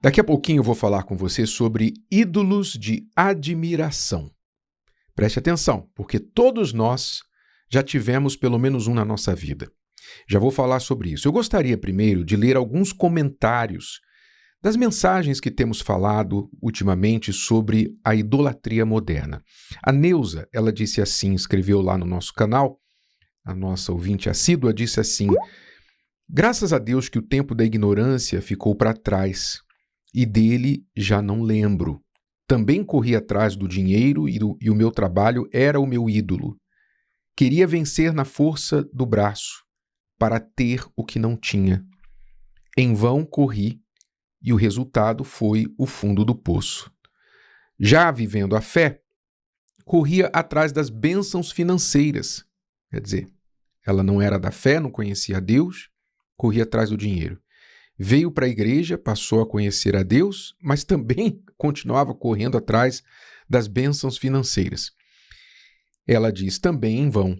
Daqui a pouquinho eu vou falar com você sobre ídolos de admiração. Preste atenção, porque todos nós já tivemos pelo menos um na nossa vida. Já vou falar sobre isso. Eu gostaria primeiro de ler alguns comentários das mensagens que temos falado ultimamente sobre a idolatria moderna. A Neuza, ela disse assim, escreveu lá no nosso canal, a nossa ouvinte assídua disse assim: graças a Deus que o tempo da ignorância ficou para trás e dele já não lembro. Também corri atrás do dinheiro e o meu trabalho era o meu ídolo. Queria vencer na força do braço para ter o que não tinha. Em vão corri e o resultado foi o fundo do poço. Já vivendo a fé, corria atrás das bênçãos financeiras. Quer dizer, ela não era da fé, não conhecia a Deus, corria atrás do dinheiro. Veio para a igreja, passou a conhecer a Deus, mas também continuava correndo atrás das bênçãos financeiras. Ela diz também em vão.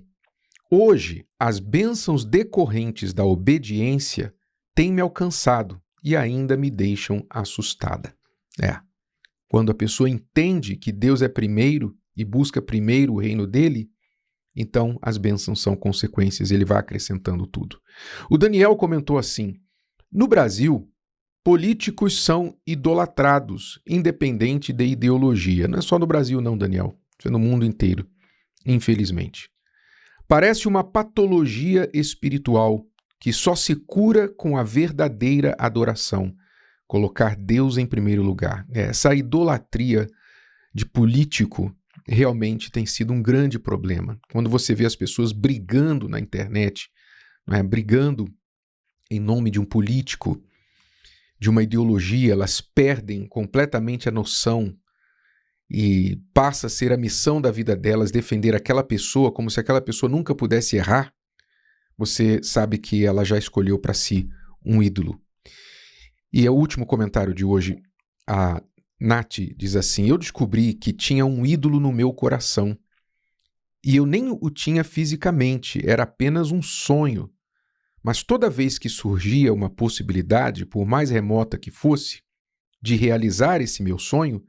Hoje, as bênçãos decorrentes da obediência têm me alcançado e ainda me deixam assustada. Quando a pessoa entende que Deus é primeiro e busca primeiro o reino dele, então as bênçãos são consequências, ele vai acrescentando tudo. O Daniel comentou assim: no Brasil, políticos são idolatrados, independente de ideologia. Não é só no Brasil não, Daniel. Isso é no mundo inteiro, infelizmente. Parece uma patologia espiritual que só se cura com a verdadeira adoração. Colocar Deus em primeiro lugar. Essa idolatria de político realmente tem sido um grande problema. Quando você vê as pessoas brigando na internet, brigando em nome de um político, de uma ideologia, elas perdem completamente a noção e passa a ser a missão da vida delas defender aquela pessoa como se aquela pessoa nunca pudesse errar. Você sabe que ela já escolheu para si um ídolo. E o último comentário de hoje, a Nath diz assim: eu descobri que tinha um ídolo no meu coração e eu nem o tinha fisicamente, era apenas um sonho. Mas toda vez que surgia uma possibilidade, por mais remota que fosse, de realizar esse meu sonho,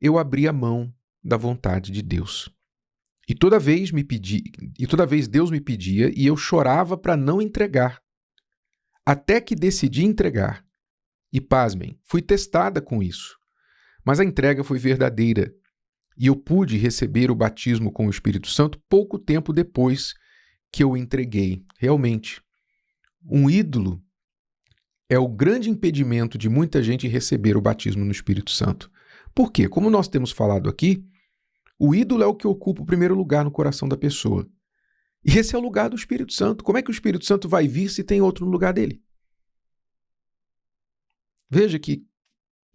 eu abria mão da vontade de Deus. E toda vez Deus me pedia e eu chorava para não entregar. Até que decidi entregar. E pasmem, fui testada com isso. Mas a entrega foi verdadeira. E eu pude receber o batismo com o Espírito Santo pouco tempo depois que eu entreguei. Realmente. Um ídolo é o grande impedimento de muita gente receber o batismo no Espírito Santo. Por quê? Como nós temos falado aqui, o ídolo é o que ocupa o primeiro lugar no coração da pessoa. E esse é o lugar do Espírito Santo. Como é que o Espírito Santo vai vir se tem outro no lugar dele? Veja que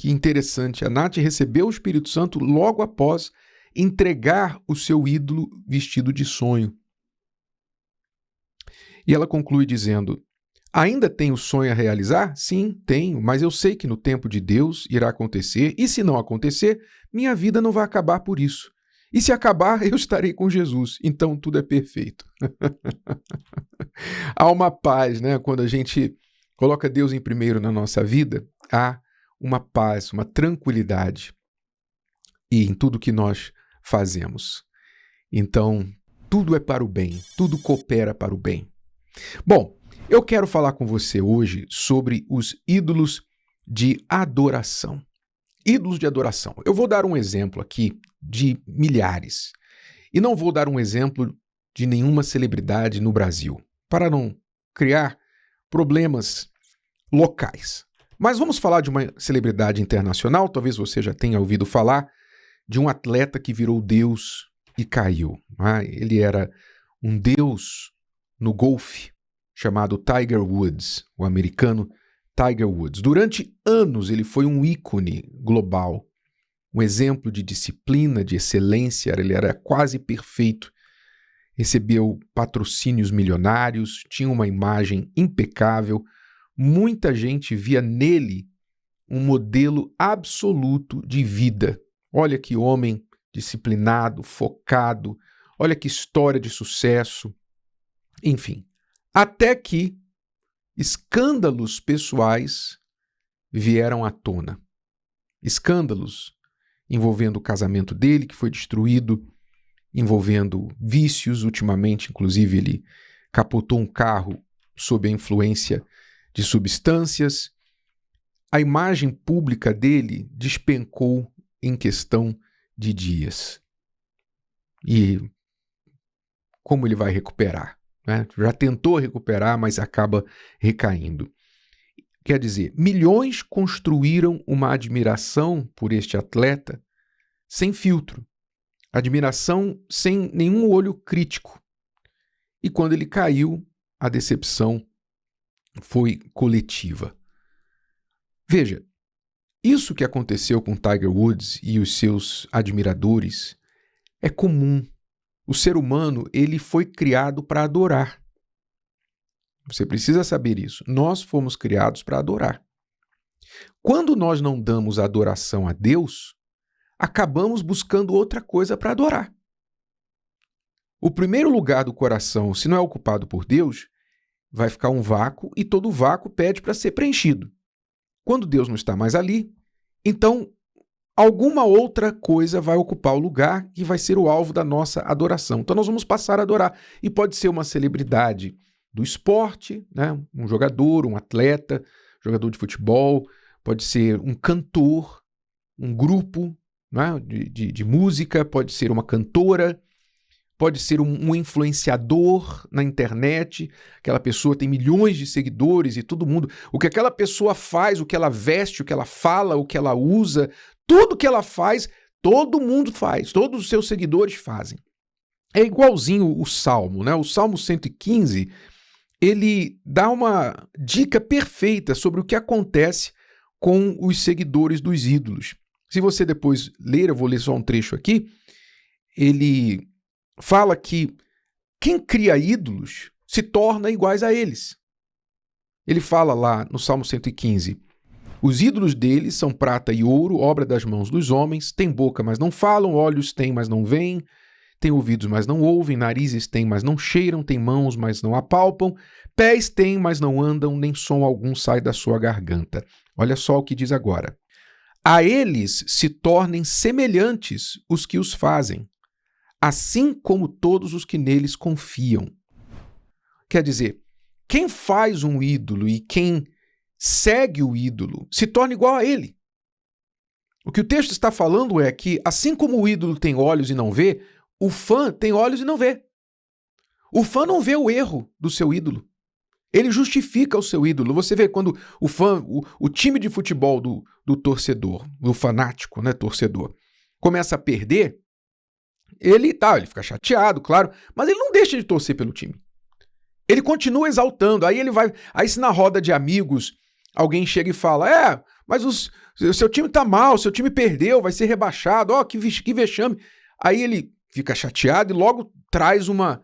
interessante. A Nath recebeu o Espírito Santo logo após entregar o seu ídolo vestido de sonho. E ela conclui dizendo: ainda tenho sonho a realizar? Sim, tenho, mas eu sei que no tempo de Deus irá acontecer, e se não acontecer, minha vida não vai acabar por isso. E se acabar, eu estarei com Jesus, então tudo é perfeito. Há uma paz, né? Quando a gente coloca Deus em primeiro na nossa vida, há uma paz, uma tranquilidade e em tudo que nós fazemos. Então, tudo é para o bem, tudo coopera para o bem. Bom, eu quero falar com você hoje sobre os ídolos de adoração. Ídolos de adoração. Eu vou dar um exemplo aqui de milhares. E não vou dar um exemplo de nenhuma celebridade no Brasil, para não criar problemas locais. Mas vamos falar de uma celebridade internacional. Talvez você já tenha ouvido falar de um atleta que virou Deus e caiu. Ele era um deus no golfe, chamado Tiger Woods, o americano Tiger Woods. Durante anos ele foi um ícone global, um exemplo de disciplina, de excelência, ele era quase perfeito, recebeu patrocínios milionários, tinha uma imagem impecável, muita gente via nele um modelo absoluto de vida. Olha que homem disciplinado, focado, olha que história de sucesso, enfim. Até que escândalos pessoais vieram à tona. Escândalos envolvendo o casamento dele, que foi destruído, envolvendo vícios. Ultimamente, inclusive, ele capotou um carro sob a influência de substâncias. A imagem pública dele despencou em questão de dias. E como ele vai recuperar, né? Já tentou recuperar, mas acaba recaindo. Quer dizer, milhões construíram uma admiração por este atleta sem filtro, admiração sem nenhum olho crítico. E quando ele caiu, a decepção foi coletiva. Veja, isso que aconteceu com Tiger Woods e os seus admiradores é comum. O ser humano, ele foi criado para adorar. Você precisa saber isso. Nós fomos criados para adorar. Quando nós não damos adoração a Deus, acabamos buscando outra coisa para adorar. O primeiro lugar do coração, se não é ocupado por Deus, vai ficar um vácuo e todo vácuo pede para ser preenchido. Quando Deus não está mais ali, então alguma outra coisa vai ocupar o lugar e vai ser o alvo da nossa adoração. Então nós vamos passar a adorar. E pode ser uma celebridade do esporte, né? Um jogador, um atleta, jogador de futebol, pode ser um cantor, um grupo, né? de música, pode ser uma cantora, pode ser um influenciador na internet. Aquela pessoa tem milhões de seguidores e todo mundo... O que aquela pessoa faz, o que ela veste, o que ela fala, o que ela usa... Tudo que ela faz, todo mundo faz, todos os seus seguidores fazem. É igualzinho o Salmo, né? O Salmo 115, ele dá uma dica perfeita sobre o que acontece com os seguidores dos ídolos. Se você depois ler, eu vou ler só um trecho aqui, ele fala que quem cria ídolos se torna iguais a eles. Ele fala lá no Salmo 115... Os ídolos deles são prata e ouro, obra das mãos dos homens, têm boca, mas não falam, olhos têm, mas não veem, têm ouvidos, mas não ouvem, narizes têm, mas não cheiram, têm mãos, mas não apalpam, pés têm, mas não andam, nem som algum sai da sua garganta. Olha só o que diz agora. A eles se tornem semelhantes os que os fazem, assim como todos os que neles confiam. Quer dizer, quem faz um ídolo e quem segue o ídolo, se torna igual a ele. O que o texto está falando é que, assim como o ídolo tem olhos e não vê, o fã tem olhos e não vê. O fã não vê o erro do seu ídolo. Ele justifica o seu ídolo. Você vê quando o fã, o time de futebol do torcedor, do fanático, né, torcedor, começa a perder, ele fica chateado, claro, mas ele não deixa de torcer pelo time. Ele continua exaltando. Aí se na roda de amigos alguém chega e fala, mas o seu time tá mal, seu time perdeu, vai ser rebaixado, que vexame. Aí ele fica chateado e logo traz uma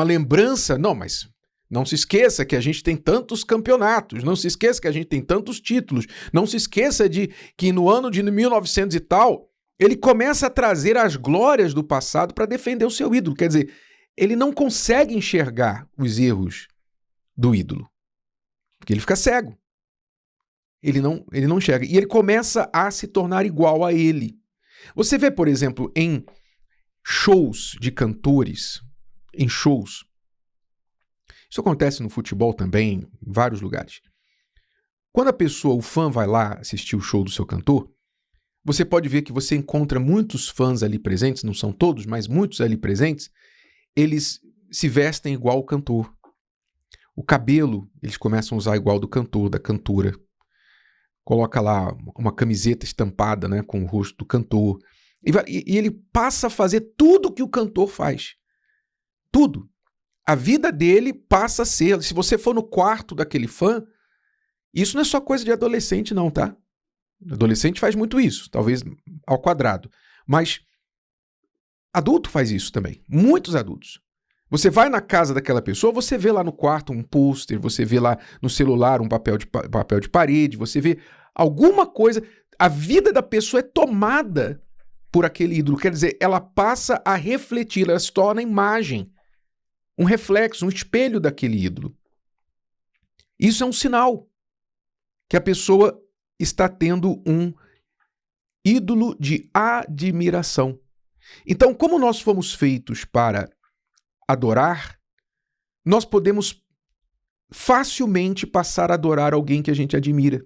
lembrança. Não, mas não se esqueça que a gente tem tantos campeonatos, não se esqueça que a gente tem tantos títulos, não se esqueça de que no ano de 1900 e tal, ele começa a trazer as glórias do passado para defender o seu ídolo. Quer dizer, ele não consegue enxergar os erros do ídolo. Porque ele fica cego. Ele não enxerga. E ele começa a se tornar igual a ele. Você vê, por exemplo, em shows de cantores, em shows. Isso acontece no futebol também, em vários lugares. Quando o fã vai lá assistir o show do seu cantor, você pode ver que você encontra muitos fãs ali presentes, não são todos, mas muitos ali presentes, eles se vestem igual o cantor. O cabelo, eles começam a usar igual do cantor, da cantora. Coloca lá uma camiseta estampada, né, com o rosto do cantor. E ele passa a fazer tudo que o cantor faz. Tudo. A vida dele passa a ser... Se você for no quarto daquele fã, isso não é só coisa de adolescente não, tá? Adolescente faz muito isso, talvez ao quadrado. Mas adulto faz isso também. Muitos adultos. Você vai na casa daquela pessoa, você vê lá no quarto um pôster, você vê lá no celular um papel de parede, você vê alguma coisa. A vida da pessoa é tomada por aquele ídolo. Quer dizer, ela passa a refletir, ela se torna imagem, um reflexo, um espelho daquele ídolo. Isso é um sinal que a pessoa está tendo um ídolo de admiração. Então, como nós fomos feitos para adorar, nós podemos facilmente passar a adorar alguém que a gente admira.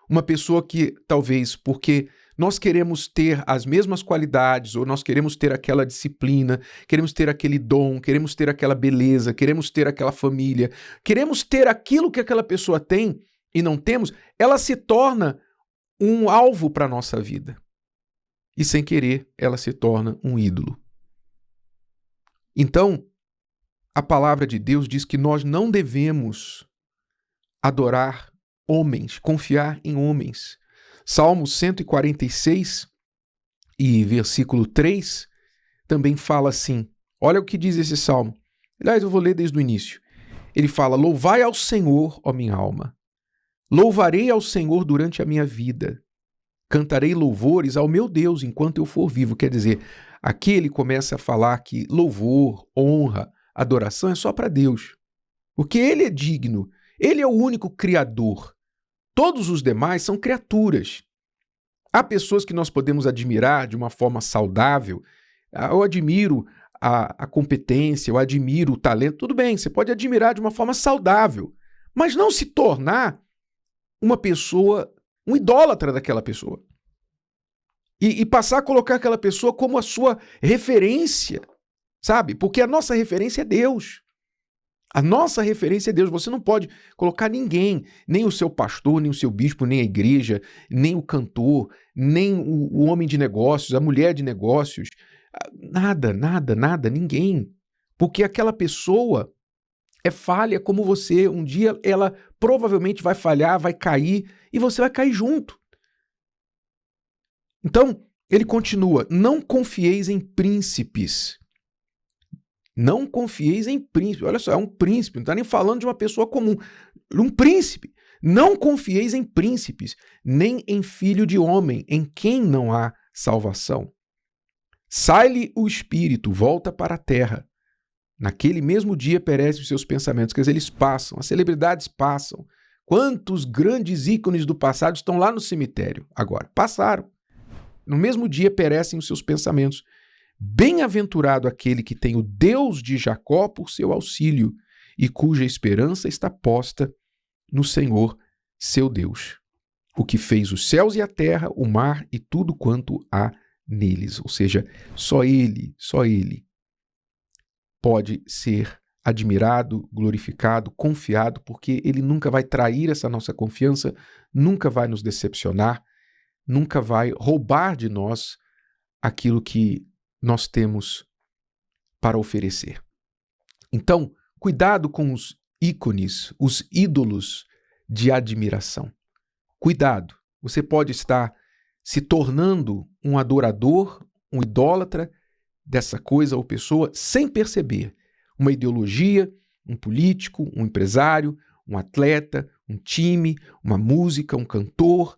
Uma pessoa que, talvez, porque nós queremos ter as mesmas qualidades, ou nós queremos ter aquela disciplina, queremos ter aquele dom, queremos ter aquela beleza, queremos ter aquela família, queremos ter aquilo que aquela pessoa tem e não temos, ela se torna um alvo para a nossa vida. E sem querer, ela se torna um ídolo. Então, a palavra de Deus diz que nós não devemos adorar homens, confiar em homens. Salmo 146 e versículo 3 também fala assim. Olha o que diz esse salmo. Aliás, eu vou ler desde o início. Ele fala: louvai ao Senhor, ó minha alma. Louvarei ao Senhor durante a minha vida. Cantarei louvores ao meu Deus enquanto eu for vivo. Quer dizer, aqui ele começa a falar que louvor, honra, adoração é só para Deus. Porque Ele é digno. Ele é o único Criador. Todos os demais são criaturas. Há pessoas que nós podemos admirar de uma forma saudável. Eu admiro a competência, eu admiro o talento. Tudo bem, você pode admirar de uma forma saudável, mas não se tornar uma pessoa, um idólatra daquela pessoa. E passar a colocar aquela pessoa como a sua referência, sabe? Porque a nossa referência é Deus. A nossa referência é Deus. Você não pode colocar ninguém, nem o seu pastor, nem o seu bispo, nem a igreja, nem o cantor, nem o homem de negócios, a mulher de negócios. Nada, ninguém. Porque aquela pessoa é falha como você. Um dia ela provavelmente vai falhar, vai cair e você vai cair junto. Então, ele continua: não confieis em príncipes. Não confieis em príncipe. Olha só, é um príncipe, não está nem falando de uma pessoa comum. Um príncipe. Não confieis em príncipes, nem em filho de homem, em quem não há salvação. Sai-lhe o espírito, volta para a terra. Naquele mesmo dia perecem os seus pensamentos, quer dizer, eles passam, as celebridades passam. Quantos grandes ícones do passado estão lá no cemitério agora? Passaram. No mesmo dia perecem os seus pensamentos. Bem-aventurado aquele que tem o Deus de Jacó por seu auxílio e cuja esperança está posta no Senhor, seu Deus, o que fez os céus e a terra, o mar e tudo quanto há neles. Ou seja, só Ele pode ser admirado, glorificado, confiado, porque Ele nunca vai trair essa nossa confiança, nunca vai nos decepcionar, nunca vai roubar de nós aquilo que nós temos para oferecer. Então, cuidado com os ícones, os ídolos de admiração. Cuidado, você pode estar se tornando um adorador, um idólatra dessa coisa ou pessoa sem perceber. Uma ideologia, um político, um empresário, um atleta, um time, uma música, um cantor,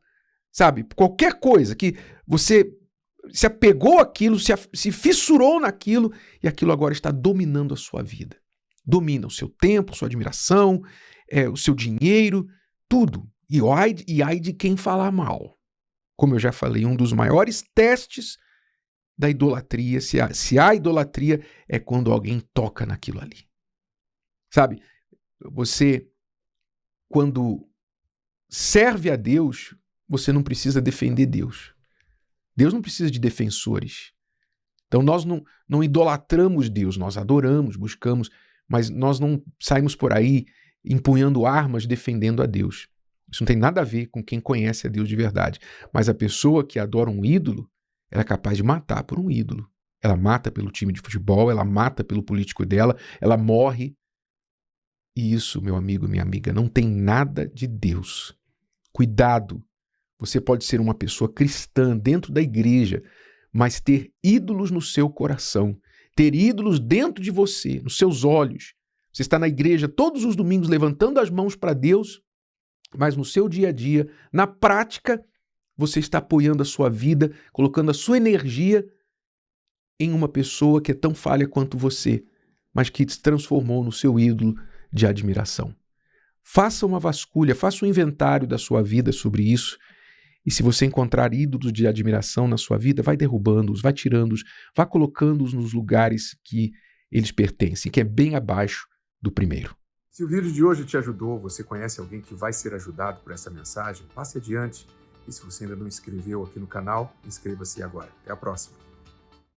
sabe? Qualquer coisa que você se apegou àquilo, se fissurou naquilo e aquilo agora está dominando a sua vida. Domina o seu tempo, sua admiração, o seu dinheiro, tudo. E ai de quem falar mal. Como eu já falei, um dos maiores testes da idolatria, se há idolatria, é quando alguém toca naquilo ali. Sabe, você, quando serve a Deus, você não precisa defender Deus. Deus não precisa de defensores. Então nós não idolatramos Deus, nós adoramos, buscamos, mas nós não saímos por aí empunhando armas defendendo a Deus. Isso não tem nada a ver com quem conhece a Deus de verdade. Mas a pessoa que adora um ídolo, ela é capaz de matar por um ídolo. Ela mata pelo time de futebol, ela mata pelo político dela, ela morre. E isso, meu amigo e minha amiga, não tem nada de Deus. Cuidado. Você pode ser uma pessoa cristã dentro da igreja, mas ter ídolos no seu coração, ter ídolos dentro de você, nos seus olhos. Você está na igreja todos os domingos levantando as mãos para Deus, mas no seu dia a dia, na prática, você está apoiando a sua vida, colocando a sua energia em uma pessoa que é tão falha quanto você, mas que se transformou no seu ídolo de admiração. faça uma vasculha, faça um inventário da sua vida sobre isso. E se você encontrar ídolos de admiração na sua vida, vai derrubando-os, vai tirando-os, vai colocando-os nos lugares que eles pertencem, que é bem abaixo do primeiro. Se o vídeo de hoje te ajudou, você conhece alguém que vai ser ajudado por essa mensagem, passe adiante. E se você ainda não inscreveu aqui no canal, inscreva-se agora. Até a próxima.